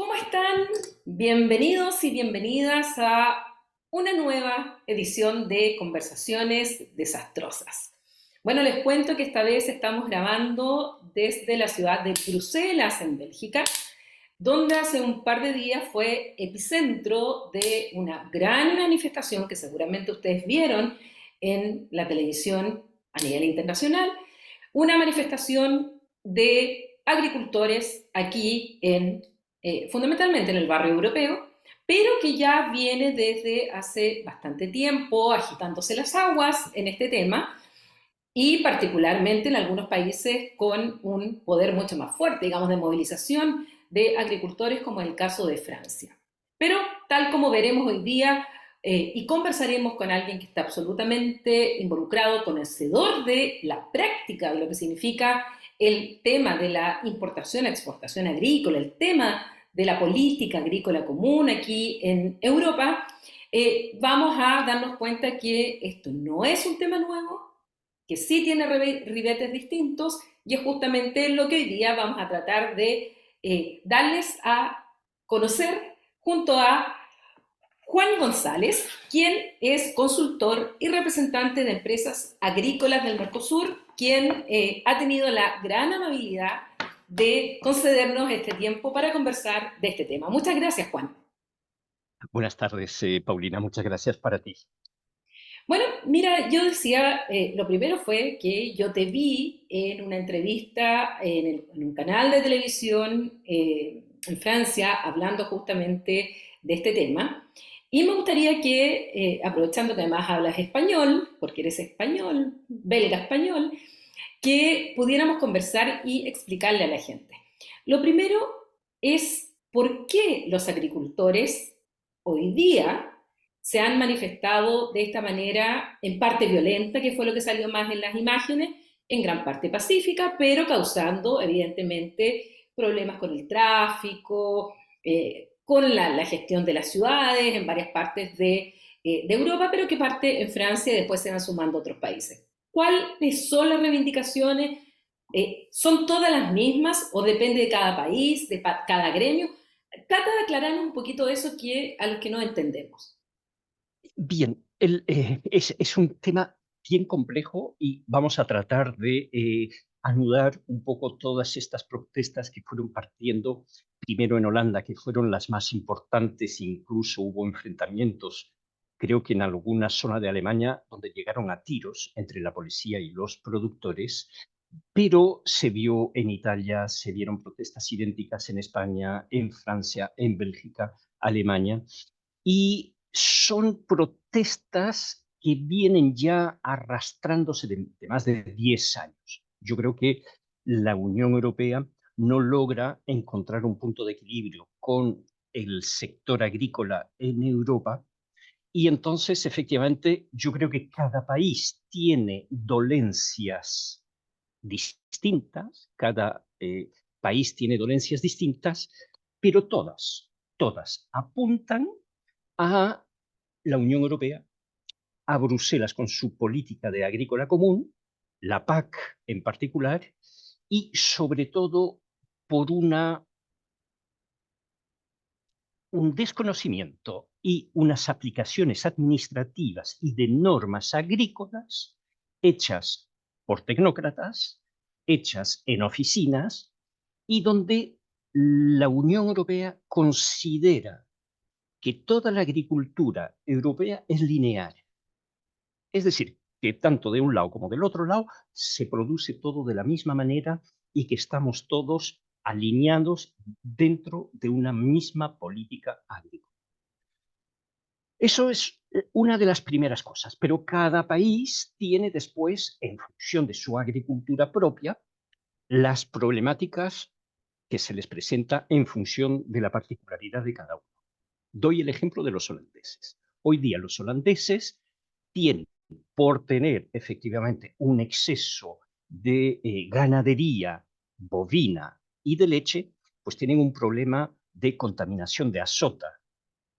¿Cómo están? Bienvenidos y bienvenidas a una nueva edición de Conversaciones Desastrosas. Bueno, les cuento que esta vez estamos grabando desde la ciudad de Bruselas, en Bélgica, donde hace un par de días fue epicentro de una gran manifestación que seguramente ustedes vieron en la televisión a nivel internacional, una manifestación de agricultores aquí fundamentalmente en el barrio europeo, pero que ya viene desde hace bastante tiempo agitándose las aguas en este tema y particularmente en algunos países con un poder mucho más fuerte, digamos, de movilización de agricultores, como el caso de Francia. Pero tal como veremos hoy día, y conversaremos con alguien que está absolutamente involucrado, conocedor de la práctica de lo que significa el tema de la importación, exportación agrícola, el tema de la política agrícola común aquí en Europa, vamos a darnos cuenta que esto no es un tema nuevo, que sí tiene ribetes distintos y es justamente lo que hoy día vamos a tratar de darles a conocer junto a Juan González, quien es consultor y representante de empresas agrícolas del Mercosur, quien ha tenido la gran amabilidad de concedernos este tiempo para conversar de este tema. Muchas gracias, Juan. Buenas tardes, Paulina. Muchas gracias para ti. Bueno, mira, yo decía, lo primero fue que yo te vi en una entrevista en un canal de televisión en Francia hablando justamente de este tema. Y me gustaría que, aprovechando que además hablas español, porque eres español, belga español, que pudiéramos conversar y explicarle a la gente. Lo primero es por qué los agricultores hoy día se han manifestado de esta manera, en parte violenta, que fue lo que salió más en las imágenes, en gran parte pacífica, pero causando evidentemente problemas con el tráfico, con la gestión de las ciudades en varias partes de Europa, pero que parte en Francia y después se van sumando otros países. ¿Cuáles son las reivindicaciones? ¿Son todas las mismas o depende de cada país, de cada gremio? Trata de aclararnos un poquito eso que, a los que no entendemos. Bien, es un tema bien complejo y vamos a tratar de anudar un poco todas estas protestas que fueron partiendo primero en Holanda, que fueron las más importantes, incluso hubo enfrentamientos, creo que en alguna zona de Alemania, donde llegaron a tiros entre la policía y los productores, pero se vio en Italia, se vieron protestas idénticas en España, en Francia, en Bélgica, Alemania. Y son protestas que vienen ya arrastrándose de más de 10 años. Yo creo que la Unión Europea no logra encontrar un punto de equilibrio con el sector agrícola en Europa y entonces efectivamente yo creo que cada país tiene dolencias distintas, cada país tiene dolencias distintas, pero todas apuntan a la Unión Europea, a Bruselas con su política de agrícola común, la PAC en particular, y sobre todo por un desconocimiento y unas aplicaciones administrativas y de normas agrícolas hechas por tecnócratas, hechas en oficinas, y donde la Unión Europea considera que toda la agricultura europea es lineal. Es decir, que tanto de un lado como del otro lado se produce todo de la misma manera y que estamos todos alineados dentro de una misma política agrícola. Eso es una de las primeras cosas, pero cada país tiene después, en función de su agricultura propia, las problemáticas que se les presenta en función de la particularidad de cada uno. Doy el ejemplo de los holandeses. Hoy día los holandeses tienen, por tener efectivamente un exceso de ganadería bovina y de leche, pues tienen un problema de contaminación de azota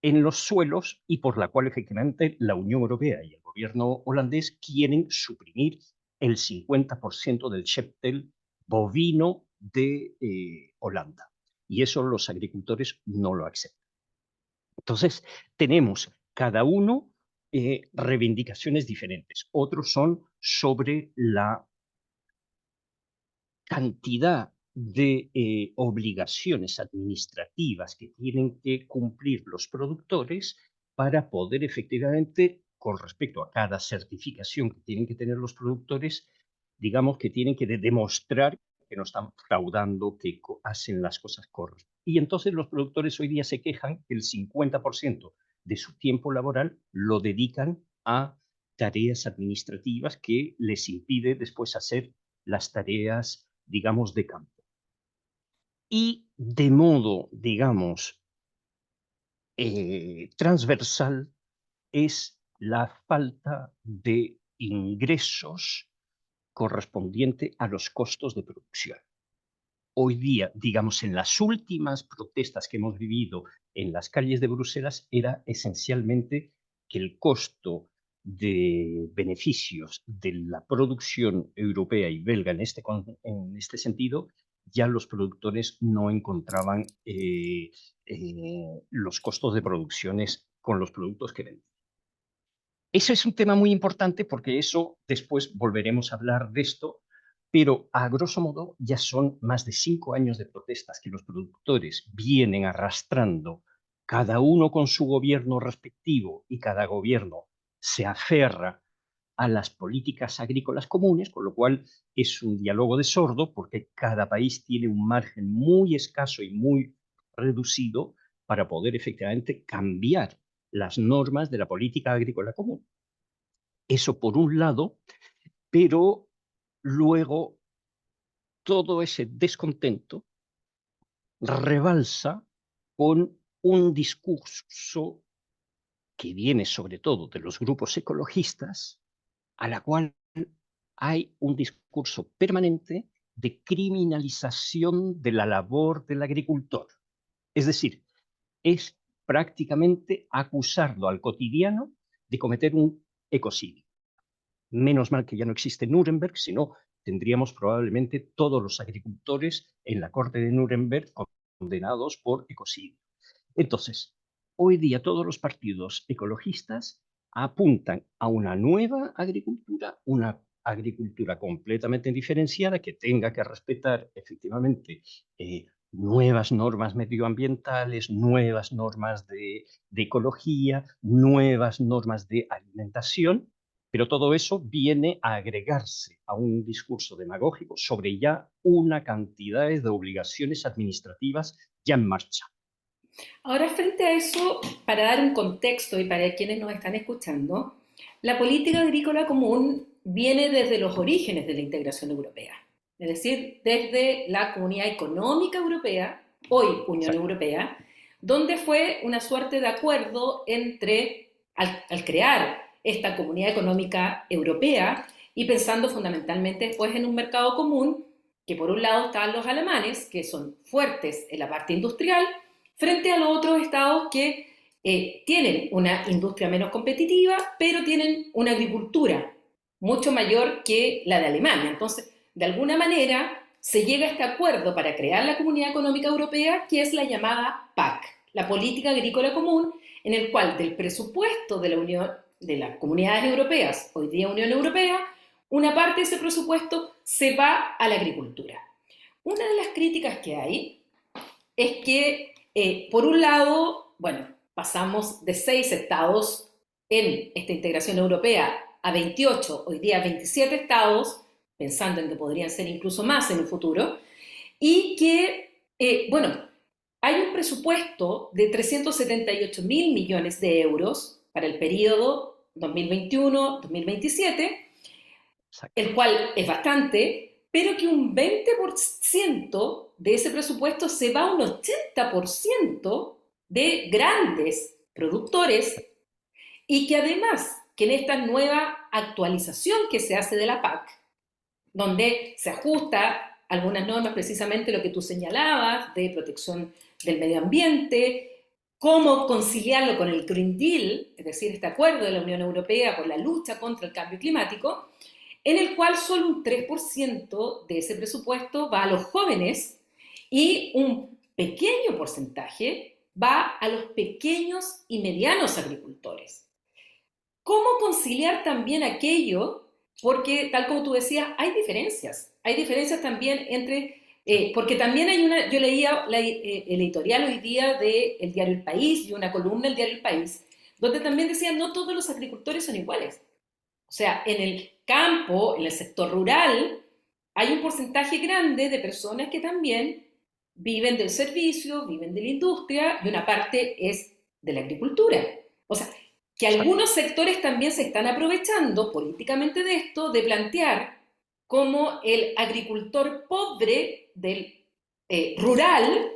en los suelos y por la cual efectivamente la Unión Europea y el gobierno holandés quieren suprimir el 50% del cheptel bovino de Holanda. y eso los agricultores no lo aceptan. Entonces, tenemos cada uno reivindicaciones diferentes. Otros son sobre la cantidad de obligaciones administrativas que tienen que cumplir los productores para poder efectivamente, con respecto a cada certificación que tienen que tener los productores, digamos que tienen que demostrar que no están fraudando, que hacen las cosas correctas. Y entonces los productores hoy día se quejan que el 50% de su tiempo laboral lo dedican a tareas administrativas que les impide después hacer las tareas, digamos, de campo. Y de modo, digamos, transversal es la falta de ingresos correspondiente a los costos de producción. Hoy día, digamos, en las últimas protestas que hemos vivido en las calles de Bruselas, era esencialmente que el costo de beneficios de la producción europea y belga en este sentido, ya los productores no encontraban los costos de producciones con los productos que venden. Ese es un tema muy importante porque eso después volveremos a hablar de esto, pero a grosso modo ya son más de 5 años de protestas que los productores vienen arrastrando, cada uno con su gobierno respectivo, y cada gobierno se aferra a las políticas agrícolas comunes, con lo cual es un diálogo de sordo porque cada país tiene un margen muy escaso y muy reducido para poder efectivamente cambiar las normas de la política agrícola común. Eso por un lado, pero luego todo ese descontento rebalsa con un discurso que viene sobre todo de los grupos ecologistas, a la cual hay un discurso permanente de criminalización de la labor del agricultor. Es decir, es prácticamente acusarlo al cotidiano de cometer un ecocidio. Menos mal que ya no existe Nuremberg, si no, tendríamos probablemente todos los agricultores en la corte de Nuremberg condenados por ecocidio. Entonces, hoy día todos los partidos ecologistas apuntan a una nueva agricultura, una agricultura completamente diferenciada que tenga que respetar efectivamente nuevas normas medioambientales, nuevas normas de ecología, nuevas normas de alimentación, pero todo eso viene a agregarse a un discurso demagógico sobre ya una cantidad de obligaciones administrativas ya en marcha. Ahora, frente a eso, para dar un contexto y para quienes nos están escuchando, la política agrícola común viene desde los orígenes de la integración europea, es decir, desde la Comunidad Económica Europea, hoy Unión Exacto. Europea, donde fue una suerte de acuerdo entre, al crear esta Comunidad Económica Europea y pensando fundamentalmente después en un mercado común, que por un lado estaban los alemanes, que son fuertes en la parte industrial, frente a los otros estados que tienen una industria menos competitiva, pero tienen una agricultura mucho mayor que la de Alemania. Entonces, de alguna manera, se llega a este acuerdo para crear la Comunidad Económica Europea, que es la llamada PAC, la Política Agrícola Común, en el cual del presupuesto de la Unión, de las comunidades europeas, hoy día Unión Europea, una parte de ese presupuesto se va a la agricultura. Una de las críticas que hay es que, por un lado, bueno, pasamos de 6 estados en esta integración europea a 28, hoy día 27 estados, pensando en que podrían ser incluso más en un futuro, y que, bueno, hay un presupuesto de 378.000 millones de euros para el periodo 2021-2027, Exacto. el cual es bastante, pero que un 20% de ese presupuesto se va a un 80% de grandes productores y que además que en esta nueva actualización que se hace de la PAC, donde se ajusta algunas normas, precisamente lo que tú señalabas, de protección del medio ambiente, cómo conciliarlo con el Green Deal, es decir, este acuerdo de la Unión Europea por la lucha contra el cambio climático, en el cual solo un 3% de ese presupuesto va a los jóvenes y un pequeño porcentaje va a los pequeños y medianos agricultores. ¿Cómo conciliar también aquello? Porque, tal como tú decías, hay diferencias también entre, porque también hay una, yo leía el editorial hoy día del diario El País y una columna del diario El País, donde también decían, no todos los agricultores son iguales. O sea, en el campo, en el sector rural, hay un porcentaje grande de personas que también viven del servicio, viven de la industria, y una parte es de la agricultura. O sea, que algunos sectores también se están aprovechando políticamente de esto, de plantear como el agricultor pobre del rural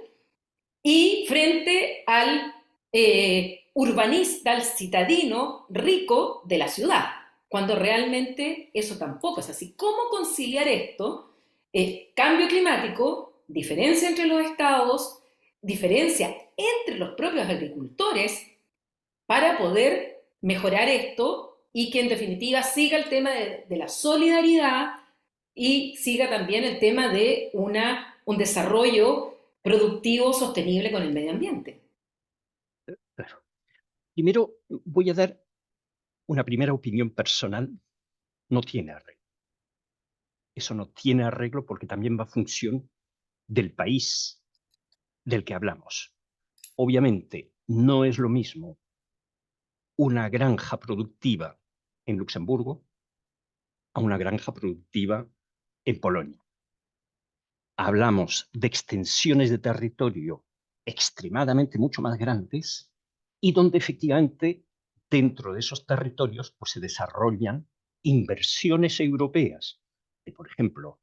y frente al urbanista, al citadino rico de la ciudad, cuando realmente eso tampoco es así. ¿Cómo conciliar esto? Cambio climático, diferencia entre los estados, diferencia entre los propios agricultores para poder mejorar esto y que en definitiva siga el tema de la solidaridad y siga también el tema de un desarrollo productivo sostenible con el medio ambiente. Claro. Primero, voy a dar una primera opinión personal. No tiene arreglo. Eso no tiene arreglo porque también va a función del país del que hablamos. Obviamente, no es lo mismo una granja productiva en Luxemburgo a una granja productiva en Polonia. Hablamos de extensiones de territorio extremadamente mucho más grandes y donde efectivamente dentro de esos territorios pues, se desarrollan inversiones europeas. Por ejemplo,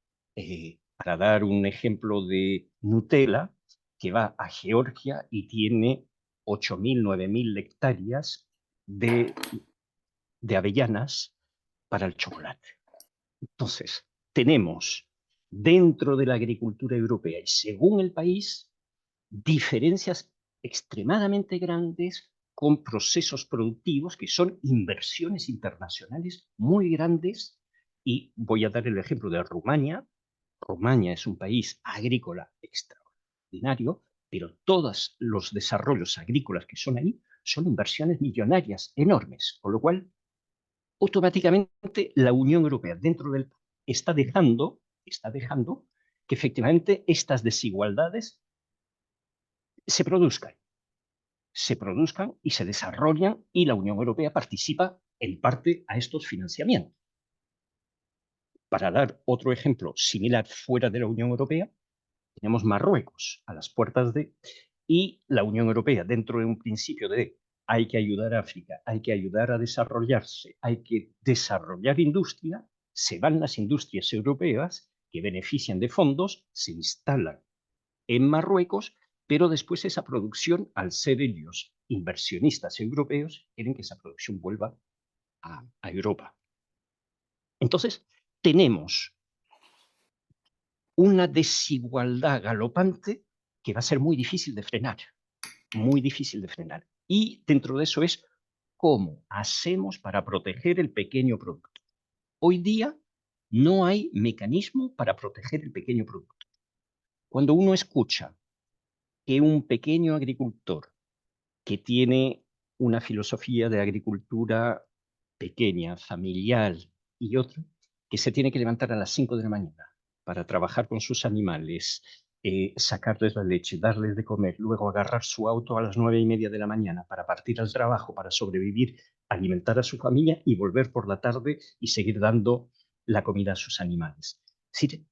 para dar un ejemplo de Nutella, que va a Georgia y tiene 8.000, 9.000 hectáreas de avellanas para el chocolate. Entonces, tenemos dentro de la agricultura europea y según el país diferencias extremadamente grandes con procesos productivos que son inversiones internacionales muy grandes. Y voy a dar el ejemplo de Rumania. Rumania es un país agrícola extraordinario, pero todos los desarrollos agrícolas que son ahí son inversiones millonarias enormes, con lo cual automáticamente la Unión Europea dentro del está dejando que efectivamente estas desigualdades se produzcan, y se desarrollan y la Unión Europea participa en parte a estos financiamientos. Para dar otro ejemplo similar fuera de la Unión Europea, tenemos Marruecos a las puertas y la Unión Europea dentro de un principio de hay que ayudar a África, hay que ayudar a desarrollarse, hay que desarrollar industria, se van las industrias europeas que benefician de fondos, se instalan en Marruecos, pero después esa producción, al ser ellos inversionistas europeos, quieren que esa producción vuelva a Europa. Entonces, tenemos una desigualdad galopante que va a ser muy difícil de frenar, muy difícil de frenar. Y dentro de eso es cómo hacemos para proteger el pequeño productor. Hoy día no hay mecanismo para proteger el pequeño productor. Cuando uno escucha que un pequeño agricultor que tiene una filosofía de agricultura pequeña, familiar y otra, que se tiene que levantar a las 5 de la mañana para trabajar con sus animales, sacarles la leche, darles de comer, luego agarrar su auto a las 9:30 de la mañana para partir al trabajo, para sobrevivir, alimentar a su familia y volver por la tarde y seguir dando la comida a sus animales. Sí,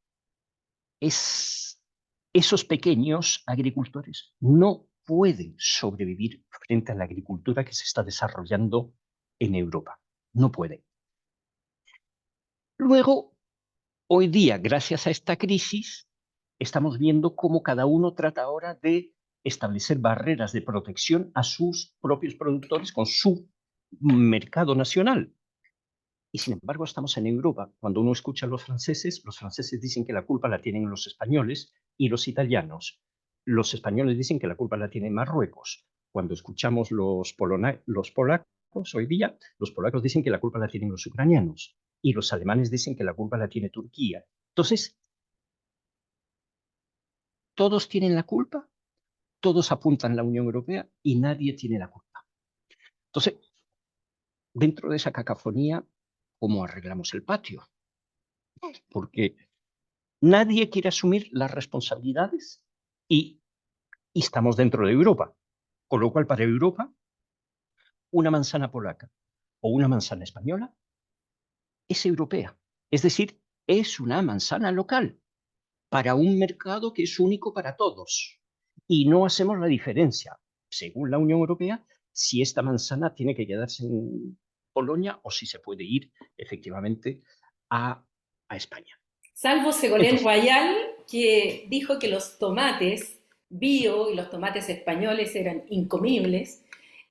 esos pequeños agricultores no pueden sobrevivir frente a la agricultura que se está desarrollando en Europa. No pueden. Luego, hoy día, gracias a esta crisis, estamos viendo cómo cada uno trata ahora de establecer barreras de protección a sus propios productores con su mercado nacional. Y sin embargo, estamos en Europa. Cuando uno escucha a los franceses dicen que la culpa la tienen los españoles y los italianos. Los españoles dicen que la culpa la tiene Marruecos. Cuando escuchamos los polacos hoy día, los polacos dicen que la culpa la tienen los ucranianos y los alemanes dicen que la culpa la tiene Turquía. Entonces, ¿todos tienen la culpa? todos apuntan a la Unión Europea y nadie tiene la culpa. Entonces, dentro de esa cacofonía, ¿cómo arreglamos el patio? Porque nadie quiere asumir las responsabilidades y estamos dentro de Europa. Con lo cual, para Europa, una manzana polaca o una manzana española es europea. Es decir, es una manzana local para un mercado que es único para todos. Y no hacemos la diferencia, según la Unión Europea, si esta manzana tiene que quedarse en Polonia o si se puede ir efectivamente a España. Salvo Ségolène Entonces, Royal, que dijo que los tomates bio y los tomates españoles eran incomibles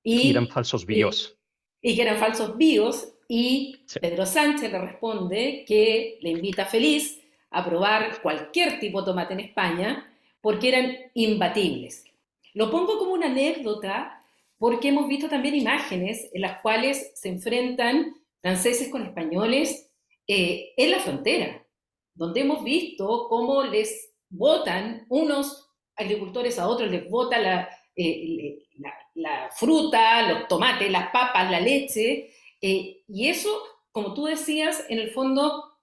y eran y, falsos eh, bios. y que eran falsos bios, y Sí, Pedro Sánchez le responde que le invita feliz a probar cualquier tipo de tomate en España porque eran imbatibles. Lo pongo como una anécdota porque hemos visto también imágenes en las cuales se enfrentan franceses con españoles en la frontera, donde hemos visto cómo les botan unos agricultores a otros, les bota la fruta, los tomates, las papas, la leche, y eso, como tú decías, en el fondo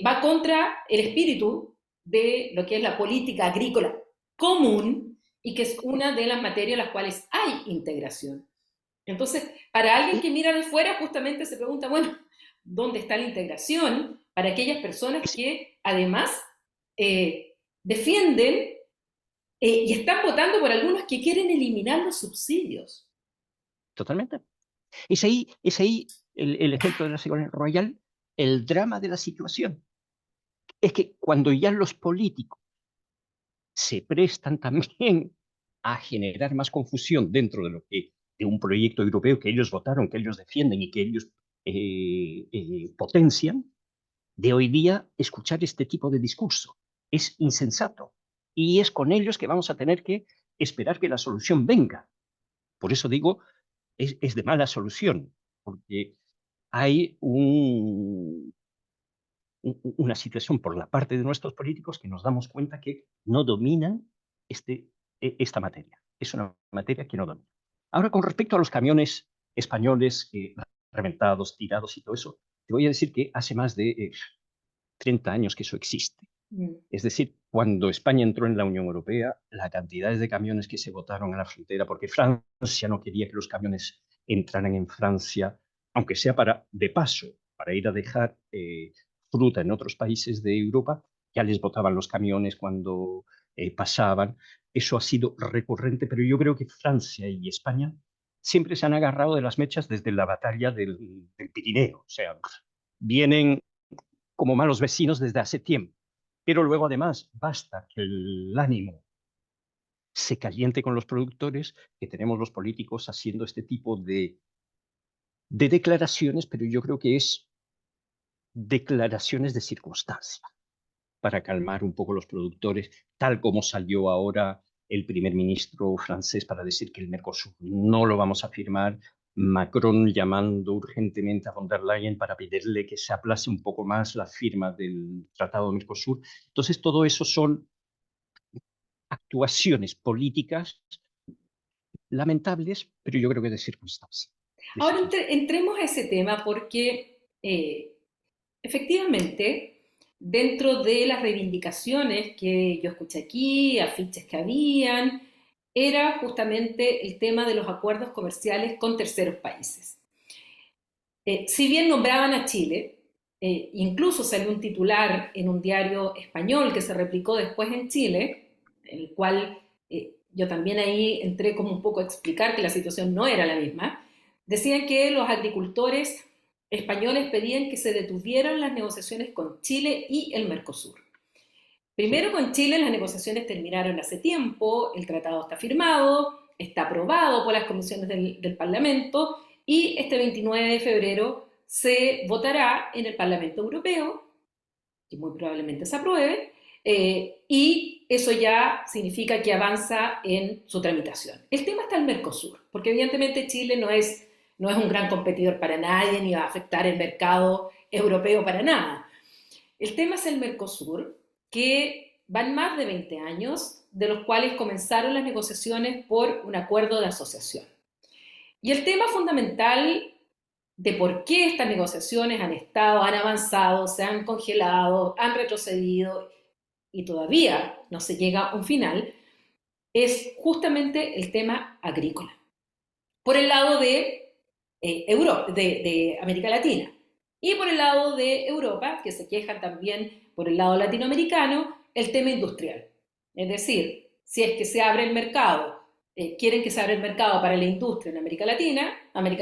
va contra el espíritu de lo que es la política agrícola común y que es una de las materias en las cuales hay integración. Entonces, para alguien y que mira de fuera, justamente se pregunta, bueno, ¿dónde está la integración para aquellas personas es que además defienden y están votando por algunos que quieren eliminar los subsidios? totalmente. Es ahí el ejemplo de la Ségolène Royal, el drama de la situación. Es que cuando ya los políticos se prestan también a generar más confusión dentro de lo que de un proyecto europeo que ellos votaron, que ellos defienden y que ellos potencian, de hoy día escuchar este tipo de discurso es insensato y es con ellos que vamos a tener que esperar que la solución venga. Por eso digo, es de mala solución, porque hay una situación por la parte de nuestros políticos que nos damos cuenta que no dominan esta materia. Es una materia que no domina. Ahora, con respecto a los camiones españoles reventados, tirados y todo eso, te voy a decir que hace más de 30 años que eso existe. Mm. Es decir, cuando España entró en la Unión Europea, la cantidad de camiones que se botaron a la frontera, porque Francia no quería que los camiones entraran en Francia, aunque sea de paso, para ir a dejar fruta en otros países de Europa, ya les botaban los camiones cuando pasaban. Eso ha sido recurrente, pero yo creo que Francia y España siempre se han agarrado de las mechas desde la batalla del Pirineo. O sea, vienen como malos vecinos desde hace tiempo. Pero luego, además, basta que el ánimo se caliente con los productores, que tenemos los políticos haciendo este tipo de declaraciones, pero yo creo que es declaraciones de circunstancia para calmar un poco los productores, tal como salió ahora el primer ministro francés para decir que el Mercosur no lo vamos a firmar, Macron llamando urgentemente a von der Leyen para pedirle que se aplace un poco más la firma del Tratado de Mercosur. Entonces, todo eso son actuaciones políticas lamentables, pero yo creo que de circunstancia. De Ahora circunstancia. entremos a ese tema porque efectivamente, dentro de las reivindicaciones que yo escuché aquí, afiches que habían, era justamente el tema de los acuerdos comerciales con terceros países. Si bien nombraban a Chile, incluso salió un titular en un diario español que se replicó después en Chile, en el cual yo también ahí entré como un poco a explicar que la situación no era la misma. Decían que los agricultores españoles pedían que se detuvieran las negociaciones con Chile y el Mercosur. Sí. Primero con Chile las negociaciones terminaron hace tiempo, el tratado está firmado, está aprobado por las comisiones del Parlamento y este 29 de febrero se votará en el Parlamento Europeo, que muy probablemente se apruebe, y eso ya significa que avanza en su tramitación. El tema está el Mercosur, porque evidentemente Chile no es un gran competidor para nadie, ni va a afectar el mercado europeo para nada. El tema es el Mercosur, que van más de 20 años, de los cuales comenzaron las negociaciones por un acuerdo de asociación. Y el tema fundamental de por qué estas negociaciones han estado, han avanzado, se han congelado, han retrocedido y todavía no se llega a un final, es justamente el tema agrícola. Por el lado de, de América Latina y por el lado de Europa, que se quejan también por el lado latinoamericano, el tema industrial. Es decir, si es que se abre el mercado, quieren que se abra el mercado para la industria en América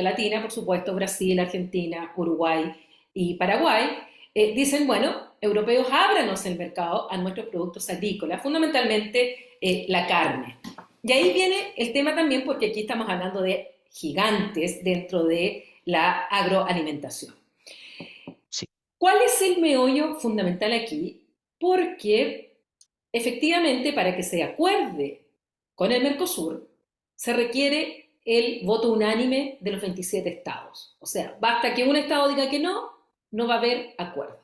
Latina, por supuesto, Brasil, Argentina, Uruguay y Paraguay, dicen, bueno, europeos, ábranos el mercado a nuestros productos agrícolas, fundamentalmente la carne. Y ahí viene el tema también, porque aquí estamos hablando de gigantes dentro de la agroalimentación. Sí. ¿Cuál es el meollo fundamental aquí? Porque efectivamente para que se acuerde con el Mercosur se requiere el voto unánime de los 27 estados. O sea, basta que un estado diga que no, no va a haber acuerdo.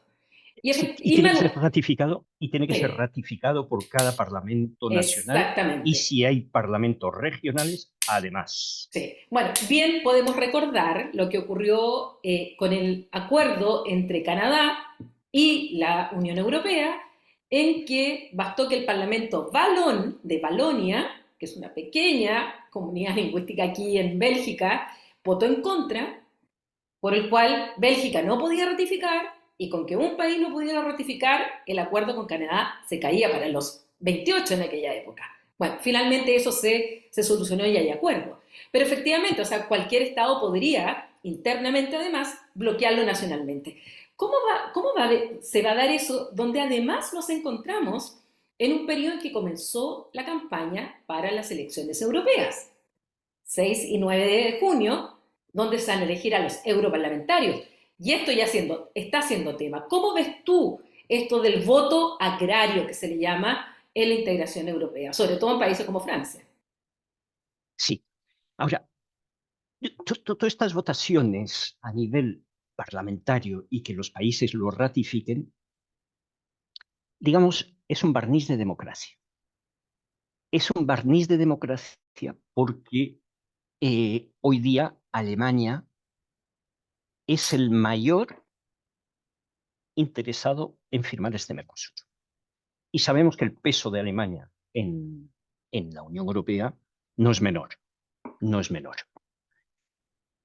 Sí, y tiene que ser ratificado, y tiene que ser ratificado por cada parlamento nacional, y exactamente. si hay parlamentos regionales, además. Sí. Bueno, bien podemos recordar lo que ocurrió con el acuerdo entre Canadá y la Unión Europea, en que bastó que el Parlamento Valón de Valonia, que es una pequeña comunidad lingüística aquí en Bélgica, votó en contra, por el cual Bélgica no podía ratificar, y con que un país no pudiera ratificar, el acuerdo con Canadá se caía para los 28 en aquella época. Bueno, finalmente eso se solucionó y hay acuerdo. Pero efectivamente, o sea, cualquier Estado podría, internamente además, bloquearlo nacionalmente. Se va a dar eso donde además nos encontramos en un periodo en que comenzó la campaña para las elecciones europeas? 6 y 9 de junio, donde se van a elegir a los europarlamentarios. Y esto ya está siendo tema. ¿Cómo ves tú esto del voto agrario que se le llama en la integración europea, sobre todo en países como Francia? Sí. Ahora, todas estas votaciones a nivel parlamentario y que los países lo ratifiquen, digamos, es un barniz de democracia. Es un barniz de democracia porque hoy día Alemania es el mayor interesado en firmar este Mercosur. Y sabemos que el peso de Alemania en la Unión Europea no es menor, no es menor.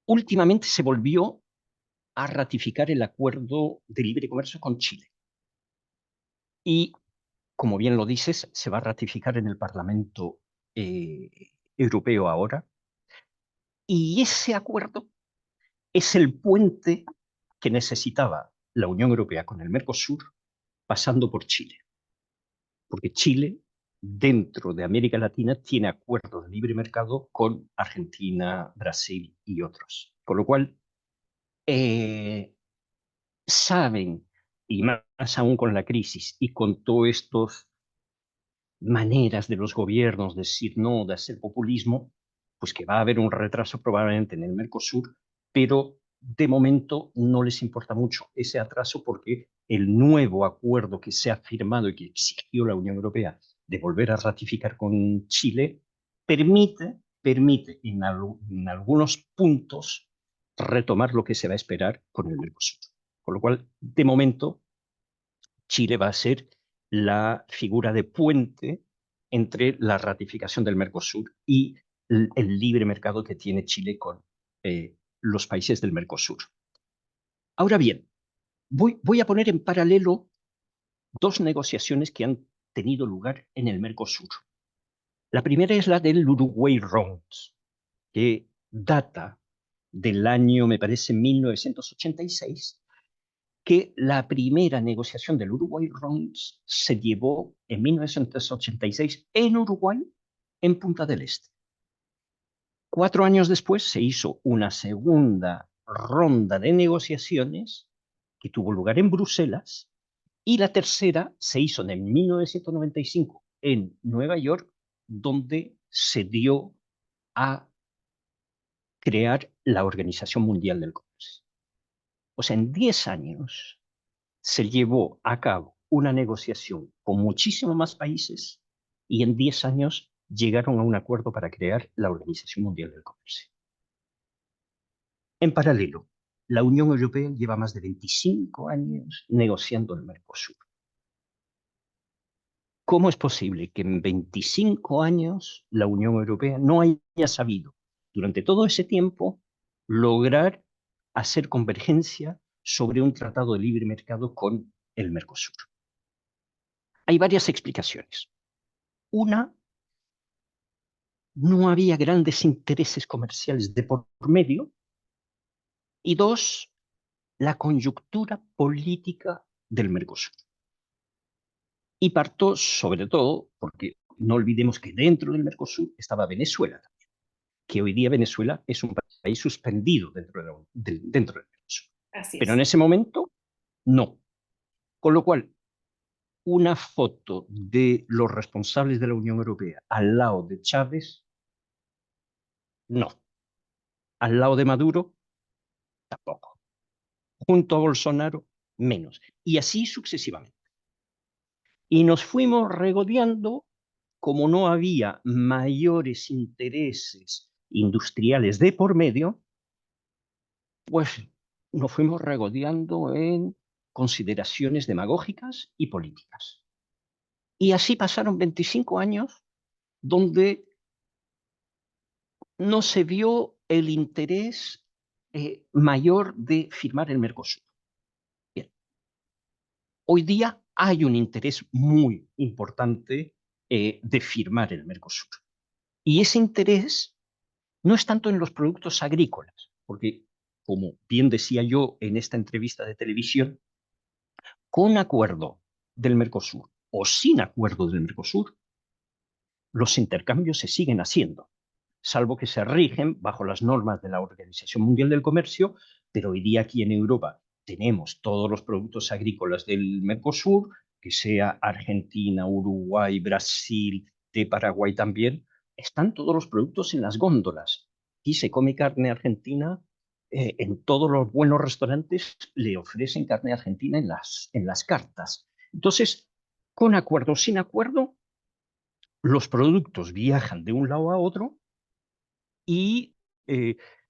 Últimamente se volvió a ratificar el acuerdo de libre comercio con Chile. Y, como bien lo dices, se va a ratificar en el Parlamento Europeo ahora. Y ese acuerdo es el puente que necesitaba la Unión Europea con el Mercosur, pasando por Chile. Porque Chile, dentro de América Latina, tiene acuerdos de libre mercado con Argentina, Brasil y otros. Con lo cual, saben, y más aún con la crisis y con todas estas maneras de los gobiernos de decir no, de hacer populismo, pues que va a haber un retraso probablemente en el Mercosur, pero de momento no les importa mucho ese atraso porque el nuevo acuerdo que se ha firmado y que exigió la Unión Europea de volver a ratificar con Chile permite en algunos puntos retomar lo que se va a esperar con el Mercosur. Con lo cual, de momento, Chile va a ser la figura de puente entre la ratificación del Mercosur y el libre mercado que tiene Chile con los países del Mercosur. Ahora bien, voy a poner en paralelo dos negociaciones que han tenido lugar en el Mercosur. La primera es la del Uruguay Round, que data del año, me parece, 1986, que la primera negociación del Uruguay Round se llevó en 1986 en Uruguay, en Punta del Este. 4 años después se hizo una segunda ronda de negociaciones que tuvo lugar en Bruselas, y la tercera se hizo en 1995 en Nueva York, donde se dio a crear la Organización Mundial del Comercio. O sea, en 10 años se llevó a cabo una negociación con muchísimos más países y en 10 años llegaron a un acuerdo para crear la Organización Mundial del Comercio. En paralelo, la Unión Europea lleva más de 25 años negociando el Mercosur. ¿Cómo es posible que en 25 años la Unión Europea no haya sabido, durante todo ese tiempo, lograr hacer convergencia sobre un tratado de libre mercado con el Mercosur? Hay varias explicaciones. Una, no había grandes intereses comerciales de por medio. Y dos, la coyuntura política del Mercosur. Y parto sobre todo porque no olvidemos que dentro del Mercosur estaba Venezuela también, que hoy día Venezuela es un país suspendido dentro del Mercosur. Así Pero en es. ese momento, no. Con lo cual, una foto de los responsables de la Unión Europea al lado de Chávez, no. Al lado de Maduro, tampoco. Junto a Bolsonaro, menos. Y así sucesivamente. Y nos fuimos regodeando, como no había mayores intereses industriales de por medio, pues nos fuimos regodeando en consideraciones demagógicas y políticas. Y así pasaron 25 años donde no se vio el interés mayor de firmar el Mercosur. Bien. Hoy día hay un interés muy importante de firmar el Mercosur. Y ese interés no es tanto en los productos agrícolas, porque, como bien decía yo en esta entrevista de televisión, con acuerdo del Mercosur o sin acuerdo del Mercosur, los intercambios se siguen haciendo, salvo que se rigen bajo las normas de la Organización Mundial del Comercio, pero hoy día aquí en Europa tenemos todos los productos agrícolas del Mercosur, que sea Argentina, Uruguay, Brasil, de Paraguay también, están todos los productos en las góndolas. Y se come carne argentina, en todos los buenos restaurantes le ofrecen carne argentina en las cartas. Entonces, con acuerdo o sin acuerdo, los productos viajan de un lado a otro y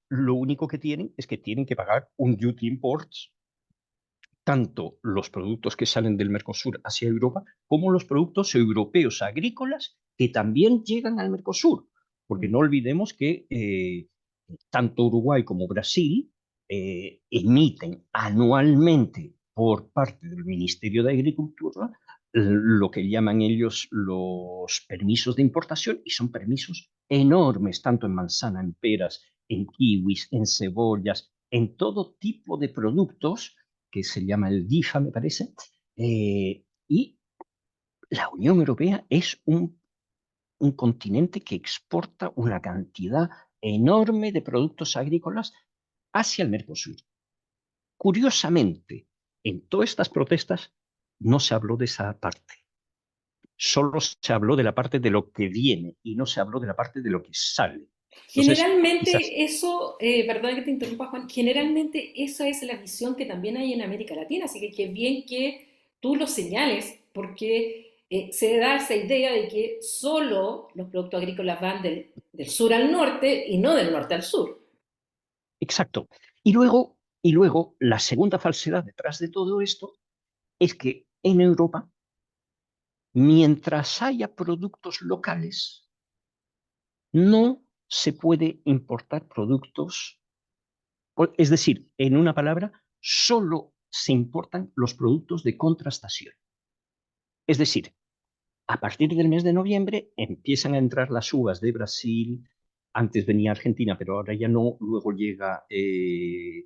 lo único que tienen es que tienen que pagar un duty imports, tanto los productos que salen del Mercosur hacia Europa como los productos europeos agrícolas que también llegan al Mercosur. Porque no olvidemos que tanto Uruguay como Brasil emiten anualmente por parte del Ministerio de Agricultura lo que llaman ellos los permisos de importación, y son permisos enormes, tanto en manzana, en peras, en kiwis, en cebollas, en todo tipo de productos que se llama el DIFA, me parece, y la Unión Europea es un continente que exporta una cantidad enorme de productos agrícolas hacia el Mercosur. Curiosamente, en todas estas protestas no se habló de esa parte. Solo se habló de la parte de lo que viene y no se habló de la parte de lo que sale. Entonces, quizás, Generalmente eso, perdón que te interrumpa Juan, generalmente esa es la visión que también hay en América Latina, así que qué bien que tú lo señales, porque se da esa idea de que solo los productos agrícolas van del sur al norte y no del norte al sur. exacto. Y luego, la segunda falsedad detrás de todo esto es que en Europa, mientras haya productos locales, no se puede importar productos, es decir, en una palabra, solo se importan los productos de contrastación. Es decir, a partir del mes de noviembre empiezan a entrar las uvas de Brasil, antes venía Argentina, pero ahora ya no, luego llega eh,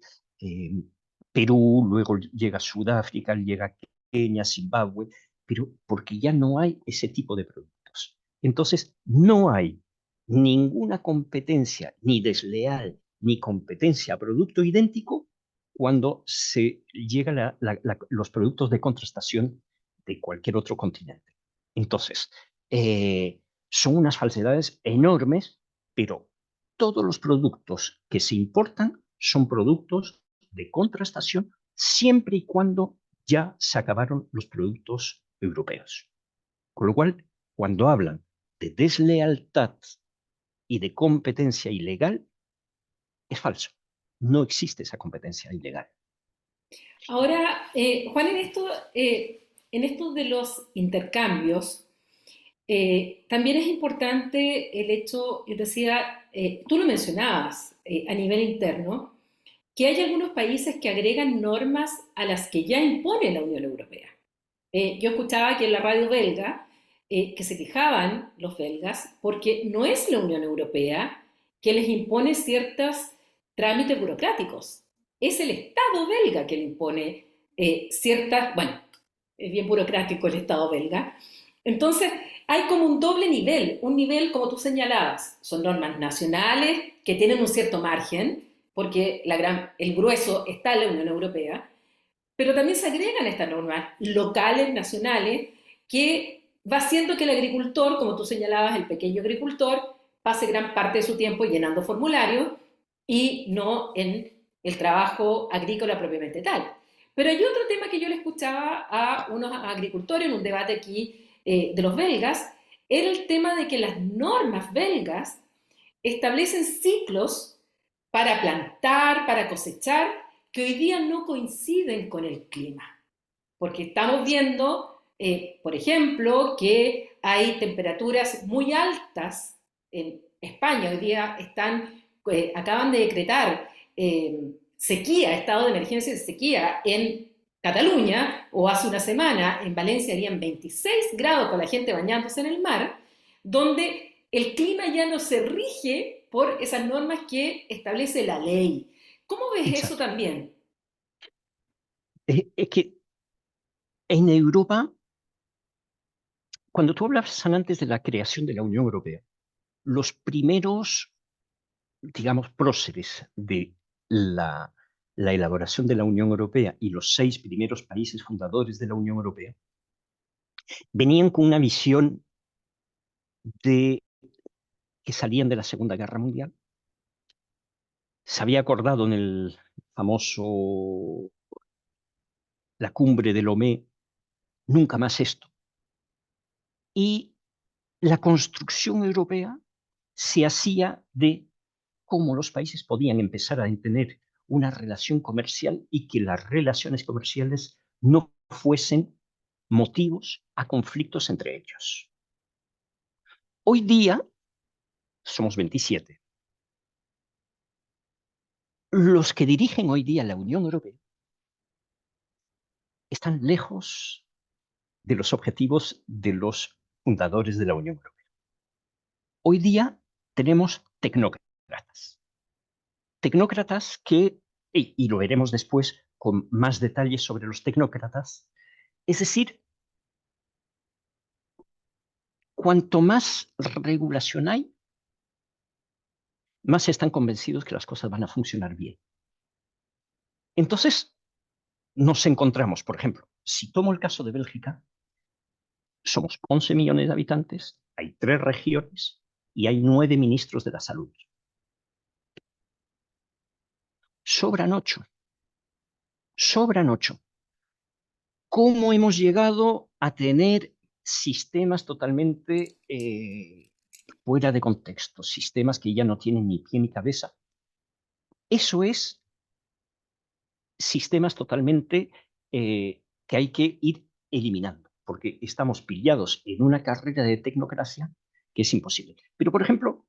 Perú, luego llega Sudáfrica, llega Kenia, Zimbabue, pero porque ya no hay ese tipo de productos. Entonces, no hay ninguna competencia, ni desleal, ni competencia a producto idéntico cuando se llega los productos de contrastación de cualquier otro continente. Entonces, son unas falsedades enormes, pero todos los productos que se importan son productos de contrastación siempre y cuando ya se acabaron los productos europeos. Con lo cual, cuando hablan de deslealtad y de competencia ilegal, es falso. No existe esa competencia ilegal. Ahora, Juan, en esto de los intercambios, también es importante el hecho, yo decía, tú lo mencionabas a nivel interno, que hay algunos países que agregan normas a las que ya impone la Unión Europea. Yo escuchaba que en la radio belga que se quejaban los belgas porque no es la Unión Europea que les impone ciertos trámites burocráticos, es el Estado belga que le impone ciertas, bueno, es bien burocrático el Estado belga. Entonces, hay como un doble nivel, un nivel como tú señalabas, son normas nacionales que tienen un cierto margen, porque el grueso está en la Unión Europea, pero también se agregan estas normas locales, nacionales, que va haciendo que el agricultor, como tú señalabas, el pequeño agricultor, pase gran parte de su tiempo llenando formularios y no en el trabajo agrícola propiamente tal. Pero hay otro tema que yo le escuchaba a unos agricultores en un debate aquí de los belgas, era el tema de que las normas belgas establecen ciclos para plantar, para cosechar, que hoy día no coinciden con el clima. Porque estamos viendo, por ejemplo, que hay temperaturas muy altas en España. Hoy día acaban de decretar sequía, estado de emergencia de sequía en Cataluña, o hace una semana en Valencia harían 26 grados con la gente bañándose en el mar, donde el clima ya no se rige por esas normas que establece la ley. ¿Cómo ves eso Exacto. también? Es que en Europa, cuando tú hablabas antes de la creación de la Unión Europea, los primeros, digamos, próceres de la, la elaboración de la Unión Europea y los 6 primeros países fundadores de la Unión Europea venían con una visión de que salían de la Segunda Guerra Mundial. Se había acordado en el famoso, la cumbre de Lomé, nunca más esto. Y la construcción europea se hacía de cómo los países podían empezar a tener una relación comercial y que las relaciones comerciales no fuesen motivos a conflictos entre ellos. Hoy día somos 27. Los que dirigen hoy día la Unión Europea están lejos de los objetivos de los fundadores de la Unión Europea. Hoy día tenemos tecnócratas. Tecnócratas que, y lo veremos después con más detalles sobre los tecnócratas, es decir, cuanto más regulación hay, más están convencidos que las cosas van a funcionar bien. Entonces, nos encontramos, por ejemplo, si tomo el caso de Bélgica, somos 11 millones de habitantes, hay 3 regiones y hay 9 ministros de la salud. Sobran 8. Sobran 8. ¿Cómo hemos llegado a tener sistemas totalmente fuera de contexto? Sistemas que ya no tienen ni pie ni cabeza. Eso es sistemas totalmente que hay que ir eliminando, porque estamos pillados en una carrera de tecnocracia que es imposible. Pero, por ejemplo,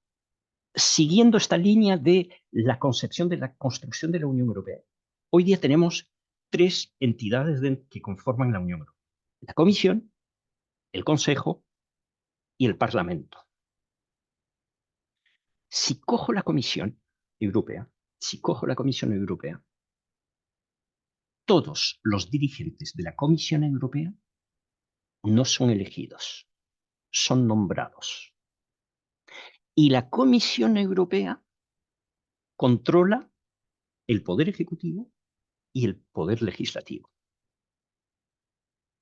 siguiendo esta línea de la concepción de la construcción de la Unión Europea, hoy día tenemos 3 entidades que conforman la Unión Europea: la Comisión, el Consejo y el Parlamento. Si cojo la Comisión Europea, si cojo la Comisión Europea, todos los dirigentes de la Comisión Europea no son elegidos, son nombrados. Y la Comisión Europea controla el poder ejecutivo y el poder legislativo.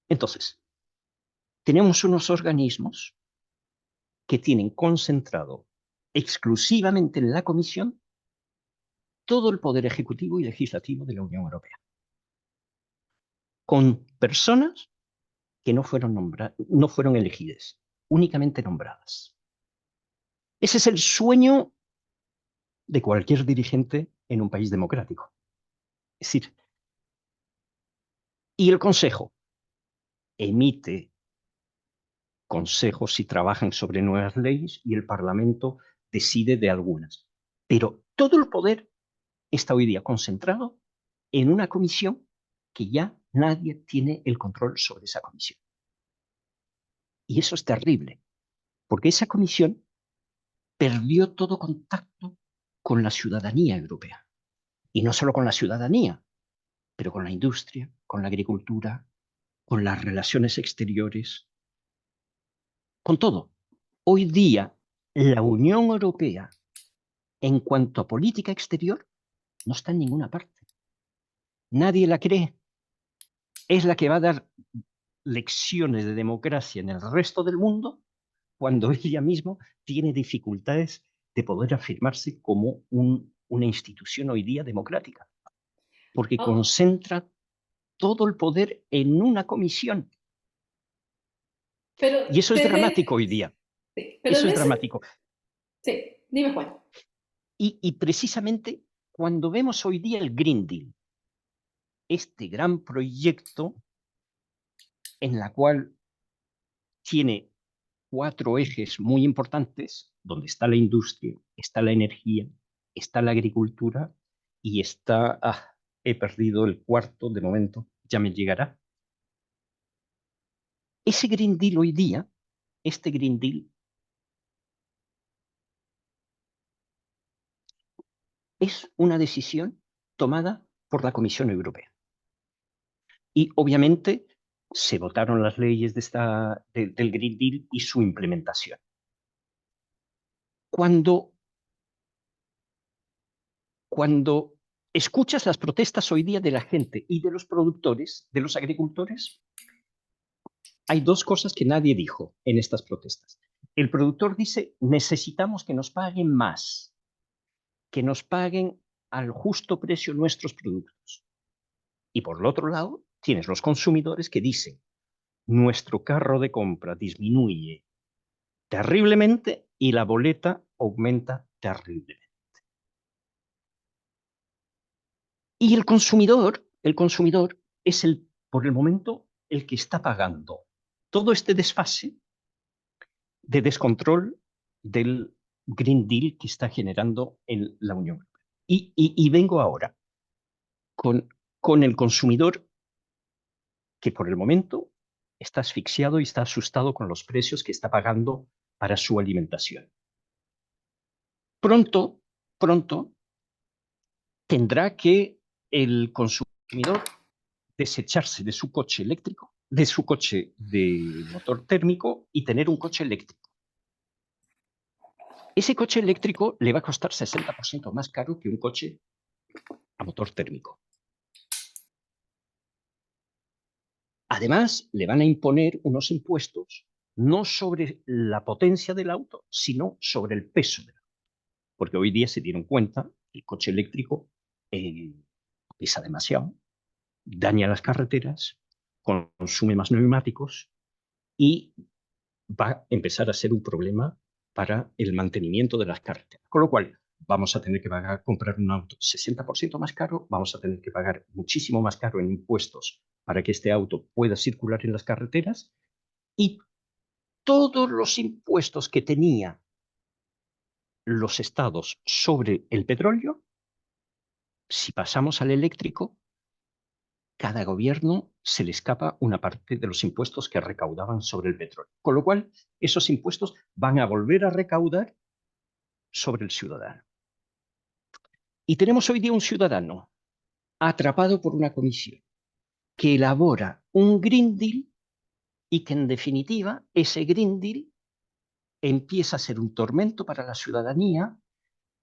Entonces, tenemos unos organismos que tienen concentrado exclusivamente en la Comisión todo el poder ejecutivo y legislativo de la Unión Europea. con personas que no fueron elegidas, únicamente nombradas. Ese es el sueño de cualquier dirigente en un país democrático. Es decir, y el Consejo emite consejos y trabajan sobre nuevas leyes y el Parlamento decide de algunas. Pero todo el poder está hoy día concentrado en una comisión que ya nadie tiene el control sobre esa comisión. Y eso es terrible, porque esa comisión perdió todo contacto con la ciudadanía europea. Y no solo con la ciudadanía, pero con la industria, con la agricultura, con las relaciones exteriores, con todo. Hoy día, la Unión Europea, en cuanto a política exterior, no está en ninguna parte. Nadie la cree. Es la que va a dar lecciones de democracia en el resto del mundo cuando ella misma tiene dificultades de poder afirmarse como una institución hoy día democrática, porque Oh, concentra todo el poder en una comisión. pero Y eso es dramático hoy día. sí, pero Eso en es ese, dramático. sí, dime Juan. Y precisamente cuando vemos hoy día el Green Deal, este gran proyecto en la cual tiene cuatro ejes muy importantes, donde está la industria, está la energía, está la agricultura y está, he perdido el cuarto de momento, ya me llegará. Ese Green Deal hoy día, este Green Deal es una decisión tomada por la Comisión Europea. Y obviamente se votaron las leyes del Green Deal y su implementación. Cuando Cuando escuchas las protestas hoy día de la gente y de los productores, de los agricultores, hay dos cosas que nadie dijo en estas protestas. El productor dice, necesitamos que nos paguen más, que nos paguen al justo precio nuestros productos. Y por el otro lado, tienes los consumidores que dicen, nuestro carro de compra disminuye terriblemente y la boleta aumenta terriblemente. Y el consumidor es por el momento, el que está pagando todo este desfase de descontrol del Green Deal que está generando en la Unión Europea. Y vengo ahora con, con el consumidor que por el momento está asfixiado y está asustado con los precios que está pagando para su alimentación. Pronto, pronto, tendrá que el consumidor desecharse de su coche eléctrico, de su coche de motor térmico y tener un coche eléctrico. Ese coche eléctrico le va a costar 60% más caro que un coche a motor térmico. Además, le van a imponer unos impuestos no sobre la potencia del auto, sino sobre el peso del auto. Porque hoy día se dieron cuenta que el coche eléctrico pesa demasiado, daña las carreteras, consume más neumáticos y va a empezar a ser un problema para el mantenimiento de las carreteras. Con lo cual, vamos a tener que comprar un auto 60% más caro, vamos a tener que pagar muchísimo más caro en impuestos para que este auto pueda circular en las carreteras y todos los impuestos que tenían los estados sobre el petróleo, si pasamos al eléctrico, cada gobierno se le escapa una parte de los impuestos que recaudaban sobre el petróleo. Con lo cual, esos impuestos van a volver a recaudar sobre el ciudadano. Y tenemos hoy día un ciudadano atrapado por una comisión que elabora un Green Deal y que en definitiva ese Green Deal empieza a ser un tormento para la ciudadanía,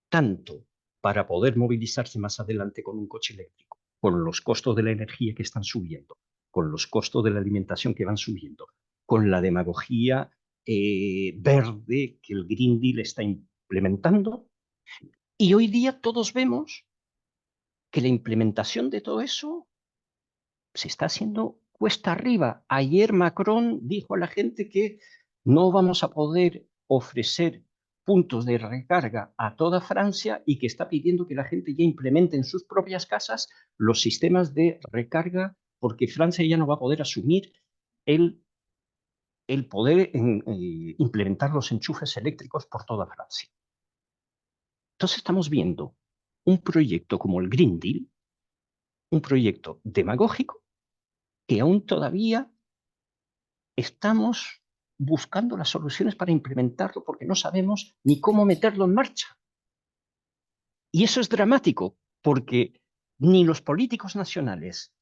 tanto para poder movilizarse más adelante con un coche eléctrico, con los costos de la energía que están subiendo, con los costos de la alimentación que van subiendo, con la demagogía verde que el Green Deal está implementando. Y hoy día todos vemos que la implementación de todo eso se está haciendo cuesta arriba. Ayer Macron dijo a la gente que no vamos a poder ofrecer puntos de recarga a toda Francia y que está pidiendo que la gente ya implemente en sus propias casas los sistemas de recarga porque Francia ya no va a poder asumir el, el poder implementar los enchufes eléctricos por toda Francia. Entonces estamos viendo un proyecto como el Green Deal, un proyecto demagógico que aún todavía estamos buscando las soluciones para implementarlo porque no sabemos ni cómo meterlo en marcha. Y eso es dramático porque ni los políticos nacionales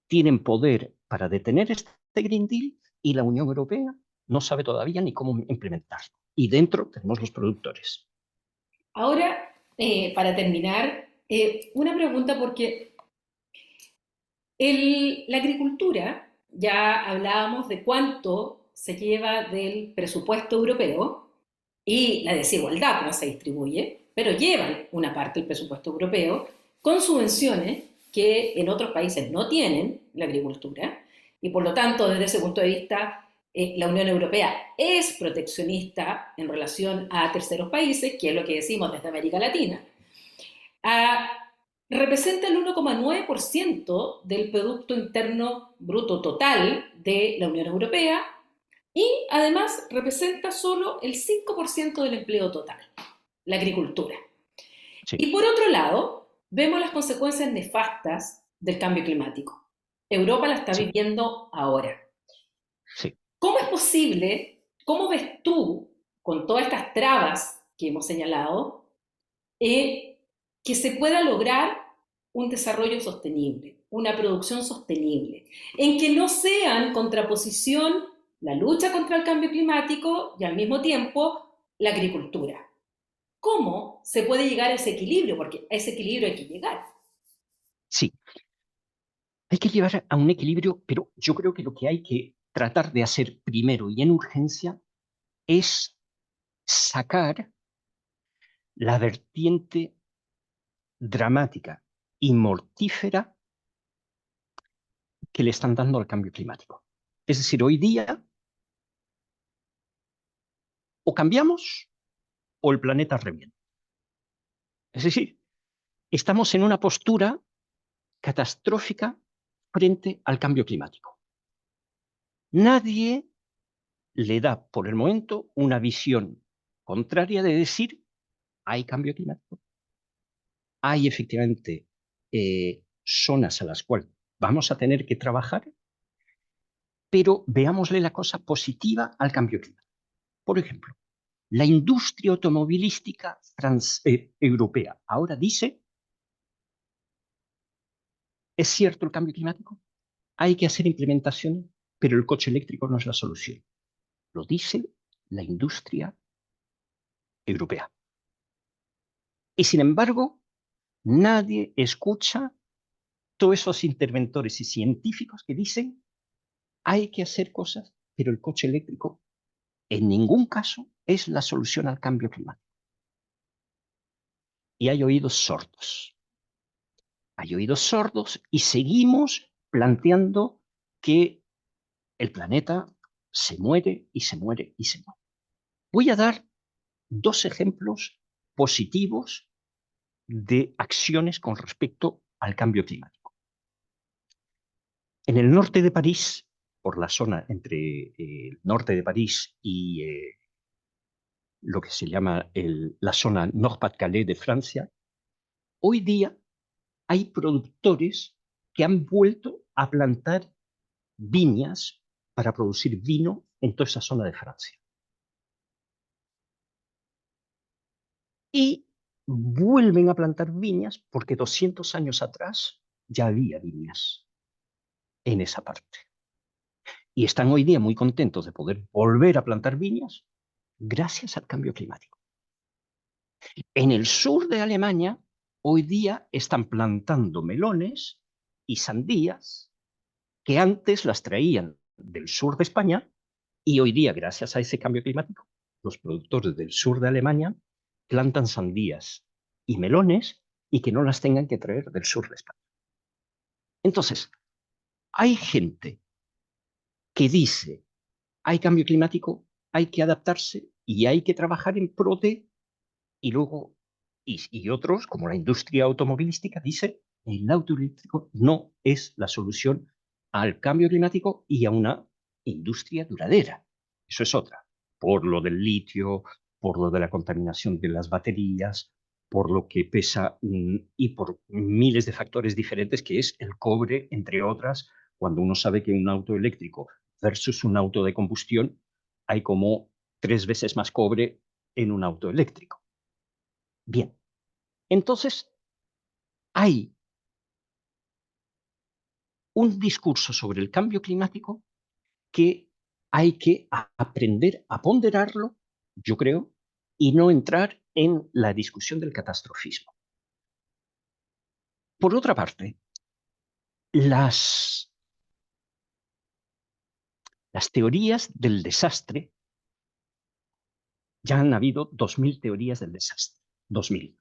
tienen poder para detener este Green Deal y la Unión Europea no sabe todavía ni cómo implementarlo. Y dentro tenemos los productores. Ahora, para terminar, una pregunta porque la agricultura, ya hablábamos de cuánto se lleva del presupuesto europeo y la desigualdad cómo se distribuye, pero llevan una parte del presupuesto europeo con subvenciones que en otros países no tienen la agricultura y por lo tanto desde ese punto de vista la Unión Europea es proteccionista en relación a terceros países, que es lo que decimos desde América Latina. Ah, representa el 1,9% del Producto Interno Bruto total de la Unión Europea y además representa solo el 5% del empleo total, la agricultura. Sí, Y por otro lado, vemos las consecuencias nefastas del cambio climático. Europa la está sí, viviendo ahora. sí. ¿Cómo es posible, cómo ves tú, con todas estas trabas que hemos señalado, que se pueda lograr un desarrollo sostenible, una producción sostenible, en que no sean contraposición la lucha contra el cambio climático y al mismo tiempo la agricultura? ¿Cómo se puede llegar a ese equilibrio? Porque a ese equilibrio hay que llegar. Sí, hay que llevar a un equilibrio, pero yo creo que lo que hay que tratar de hacer primero y en urgencia es sacar la vertiente dramática y mortífera que le están dando al cambio climático. Es decir, hoy día o cambiamos o el planeta revienta. Es decir, estamos en una postura catastrófica frente al cambio climático. Nadie le da por el momento una visión contraria de decir, hay cambio climático, hay efectivamente zonas a las cuales vamos a tener que trabajar, pero veámosle la cosa positiva al cambio climático. Por ejemplo, la industria automovilística europea ahora dice, ¿es cierto el cambio climático? Hay que hacer implementaciones, pero el coche eléctrico no es la solución. Lo dice la industria europea. Y sin embargo, nadie escucha todos esos interventores y científicos que dicen hay que hacer cosas, pero el coche eléctrico en ningún caso es la solución al cambio climático. Y hay oídos sordos. Hay oídos sordos y seguimos planteando que el planeta se muere y se muere y se muere. Voy a dar dos ejemplos positivos de acciones con respecto al cambio climático. En el norte de París, por la zona entre el norte de París y lo que se llama la zona Nord-Pas-de-Calais de Francia, hoy día hay productores que han vuelto a plantar viñas para producir vino en toda esa zona de Francia. Y vuelven a plantar viñas porque 200 años atrás ya había viñas en esa parte. Y están hoy día muy contentos de poder volver a plantar viñas gracias al cambio climático. En el sur de Alemania, hoy día están plantando melones y sandías que antes las traían del sur de España y hoy día, gracias a ese cambio climático, los productores del sur de Alemania plantan sandías y melones y que no las tengan que traer del sur de España. Entonces, hay gente que dice, hay cambio climático, hay que adaptarse y hay que trabajar en pro de, y luego, y otros, como la industria automovilística, dice, el auto eléctrico no es la solución al cambio climático y a una industria duradera. Eso es otra, por lo del litio, por lo de la contaminación de las baterías, por lo que pesa y por miles de factores diferentes, que es el cobre, entre otras, cuando uno sabe que un auto eléctrico versus un auto de combustión hay como 3 veces más cobre en un auto eléctrico. Bien, entonces hay un discurso sobre el cambio climático que hay que aprender a ponderarlo, yo creo, y no entrar en la discusión del catastrofismo. Por otra parte, las, las teorías del desastre, ya han habido 2000 teorías del desastre, 2000.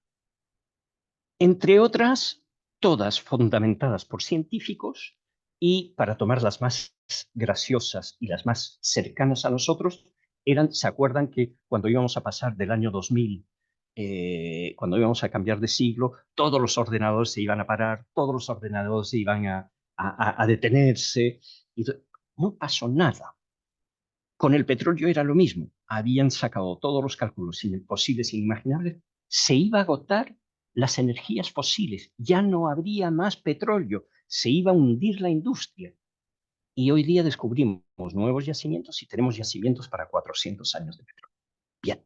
Entre otras, todas fundamentadas por científicos y, para tomar las más graciosas y las más cercanas a nosotros, ¿se acuerdan que cuando íbamos a pasar del año 2000, cuando íbamos a cambiar de siglo, todos los ordenadores se iban a parar, todos los ordenadores se iban a detenerse? Y no pasó nada. Con el petróleo era lo mismo. Habían sacado todos los cálculos posibles e inimaginables. Se iba a agotar las energías fósiles. Ya no habría más petróleo. Se iba a hundir la industria. Y hoy día descubrimos nuevos yacimientos y tenemos yacimientos para 400 años de petróleo. Bien.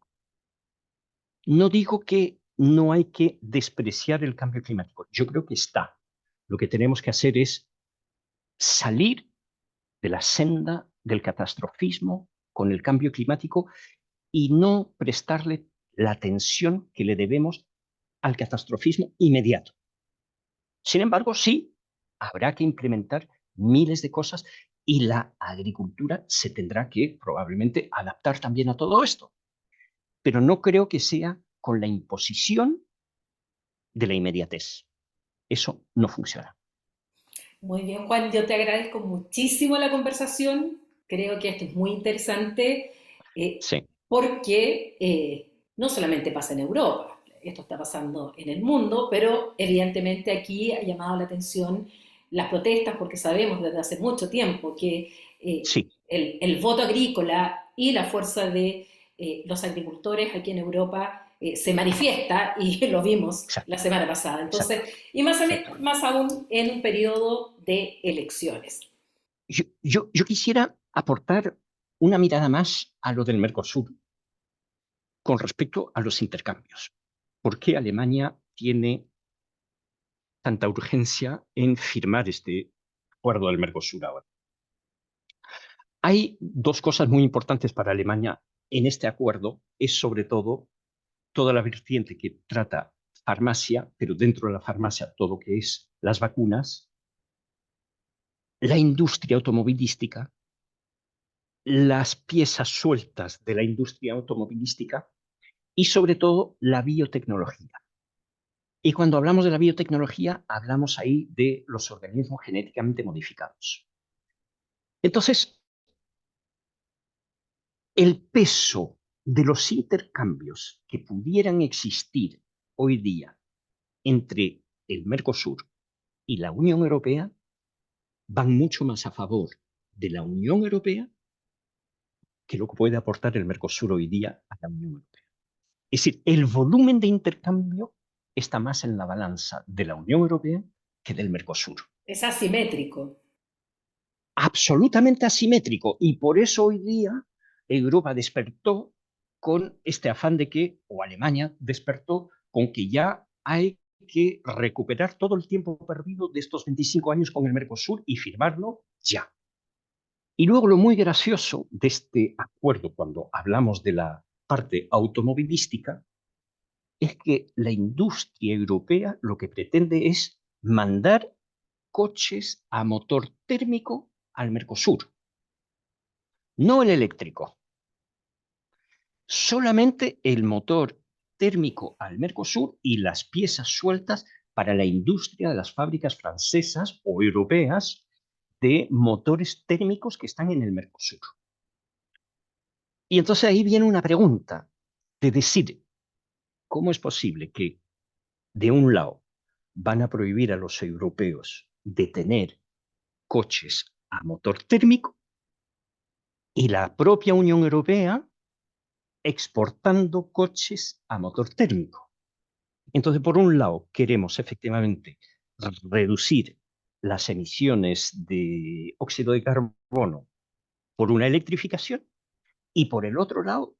No digo que no hay que despreciar el cambio climático. Yo creo que está. Lo que tenemos que hacer es salir de la senda del catastrofismo con el cambio climático y no prestarle la atención que le debemos al catastrofismo inmediato. Sin embargo, sí, habrá que implementar miles de cosas y la agricultura se tendrá que probablemente adaptar también a todo esto. Pero no creo que sea con la imposición de la inmediatez. Eso no funciona. Muy bien, Juan, yo te agradezco muchísimo la conversación. Creo que esto es muy interesante Sí, porque no solamente pasa en Europa, esto está pasando en el mundo, pero evidentemente aquí ha llamado la atención las protestas porque sabemos desde hace mucho tiempo que sí, el voto agrícola y la fuerza de los agricultores aquí en Europa se manifiesta y lo vimos la exacto, semana pasada. Entonces, exacto, y más, exacto. más aún en un periodo de elecciones. Yo quisiera aportar una mirada más a lo del Mercosur con respecto a los intercambios. ¿Por qué Alemania tiene tanta urgencia en firmar este acuerdo del Mercosur ahora? Hay dos cosas muy importantes para Alemania en este acuerdo. Es sobre todo toda la vertiente que trata farmacia, pero dentro de la farmacia todo lo que es las vacunas, la industria automovilística, las piezas sueltas de la industria automovilística y sobre todo la biotecnología. Y cuando hablamos de la biotecnología, hablamos ahí de los organismos genéticamente modificados. Entonces, el peso de los intercambios que pudieran existir hoy día entre el Mercosur y la Unión Europea van mucho más a favor de la Unión Europea que lo que puede aportar el Mercosur hoy día a la Unión Europea. Es decir, el volumen de intercambio está más en la balanza de la Unión Europea que del Mercosur. Es asimétrico. Absolutamente asimétrico. Y por eso hoy día Europa despertó con este afán de que, o Alemania despertó con que ya hay que recuperar todo el tiempo perdido de estos 25 años con el Mercosur y firmarlo ya. Y luego lo muy gracioso de este acuerdo, cuando hablamos de la parte automovilística, es que la industria europea lo que pretende es mandar coches a motor térmico al Mercosur, no el eléctrico, solamente el motor térmico al Mercosur y las piezas sueltas para la industria de las fábricas francesas o europeas de motores térmicos que están en el Mercosur. Y entonces ahí viene una pregunta de decir, ¿cómo es posible que de un lado van a prohibir a los europeos de tener coches a motor térmico y la propia Unión Europea exportando coches a motor térmico? Entonces, por un lado, queremos efectivamente reducir las emisiones de óxido de carbono por una electrificación y por el otro lado,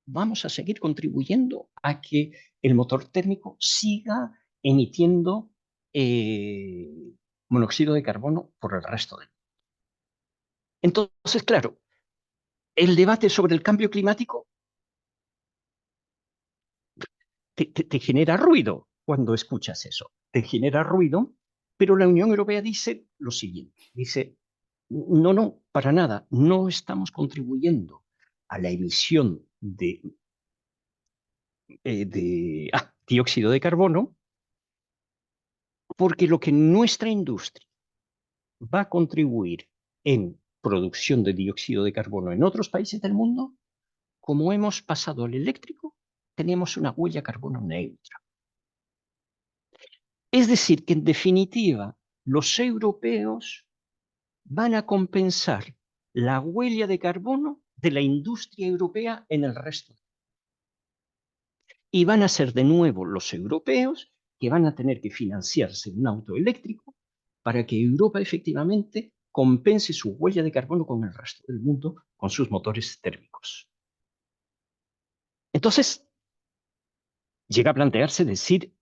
vamos a seguir contribuyendo a que el motor térmico siga emitiendo monóxido de carbono por el resto del mundo. Entonces, claro, el debate sobre el cambio climático te genera ruido cuando escuchas eso. Te genera ruido, pero la Unión Europea dice lo siguiente, dice, no, no, para nada, no estamos contribuyendo a la emisión de dióxido de carbono, porque lo que nuestra industria va a contribuir en producción de dióxido de carbono en otros países del mundo, como hemos pasado al eléctrico, tenemos una huella carbono neutra. Es decir, que en definitiva, los europeos van a compensar la huella de carbono de la industria europea en el resto. Y van a ser de nuevo los europeos que van a tener que financiarse un auto eléctrico para que Europa efectivamente compense su huella de carbono con el resto del mundo con sus motores térmicos. Entonces, llega a plantearse decir,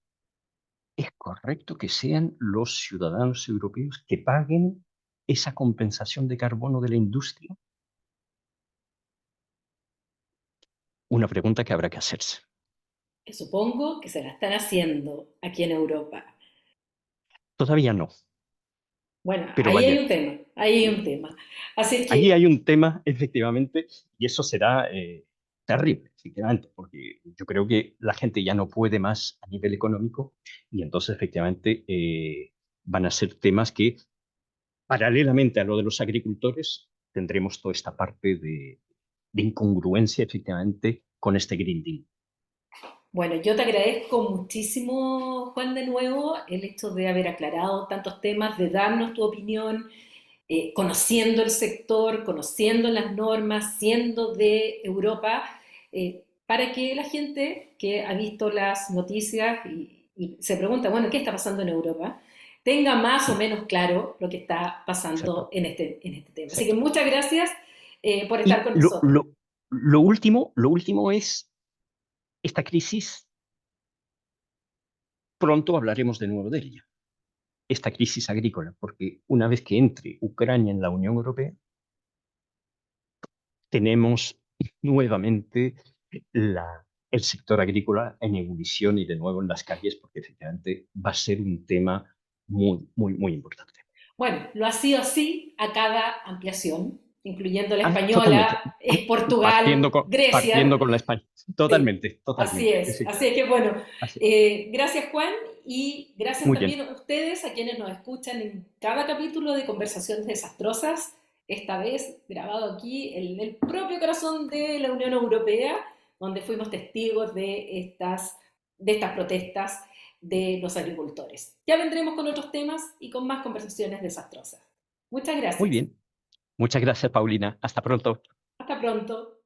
¿es correcto que sean los ciudadanos europeos que paguen esa compensación de carbono de la industria? Una pregunta que habrá que hacerse. Que supongo que se la están haciendo aquí en Europa. Todavía no, Bueno, pero ahí hay vaya, un tema, ahí hay un tema. Así es allí que, hay un tema, efectivamente, y eso será terrible, efectivamente, porque yo creo que la gente ya no puede más a nivel económico y entonces, efectivamente, van a ser temas que, paralelamente a lo de los agricultores, tendremos toda esta parte de incongruencia, efectivamente, con este Green Deal. bueno, yo te agradezco muchísimo, Juan, de nuevo, el hecho de haber aclarado tantos temas, de darnos tu opinión, conociendo el sector, conociendo las normas, siendo de Europa, para que la gente que ha visto las noticias y se pregunta, bueno, ¿qué está pasando en Europa? Tenga más o menos claro lo que está pasando Exacto, en este tema. Así que exacto. muchas gracias por estar Y con nosotros. lo último es esta crisis, pronto hablaremos de nuevo de ella, esta crisis agrícola, porque una vez que entre Ucrania en la Unión Europea, tenemos nuevamente el sector agrícola en ebullición y de nuevo en las calles, porque efectivamente va a ser un tema muy, muy, muy importante. Bueno, lo ha sido así a cada ampliación, incluyendo la Totalmente. española, Portugal, Partiendo Grecia. con la España. Sí, Totalmente, así totalmente. es. Así es Efectivamente. que bueno, Así. gracias Juan y gracias Muy bien. también a ustedes, a quienes nos escuchan en cada capítulo de Conversaciones Desastrosas, esta vez grabado aquí en el propio corazón de la Unión Europea, donde fuimos testigos de estas protestas de los agricultores. Ya vendremos con otros temas y con más conversaciones desastrosas. Muchas Muy gracias. bien. Muchas gracias, Paulina. Hasta pronto. Hasta pronto.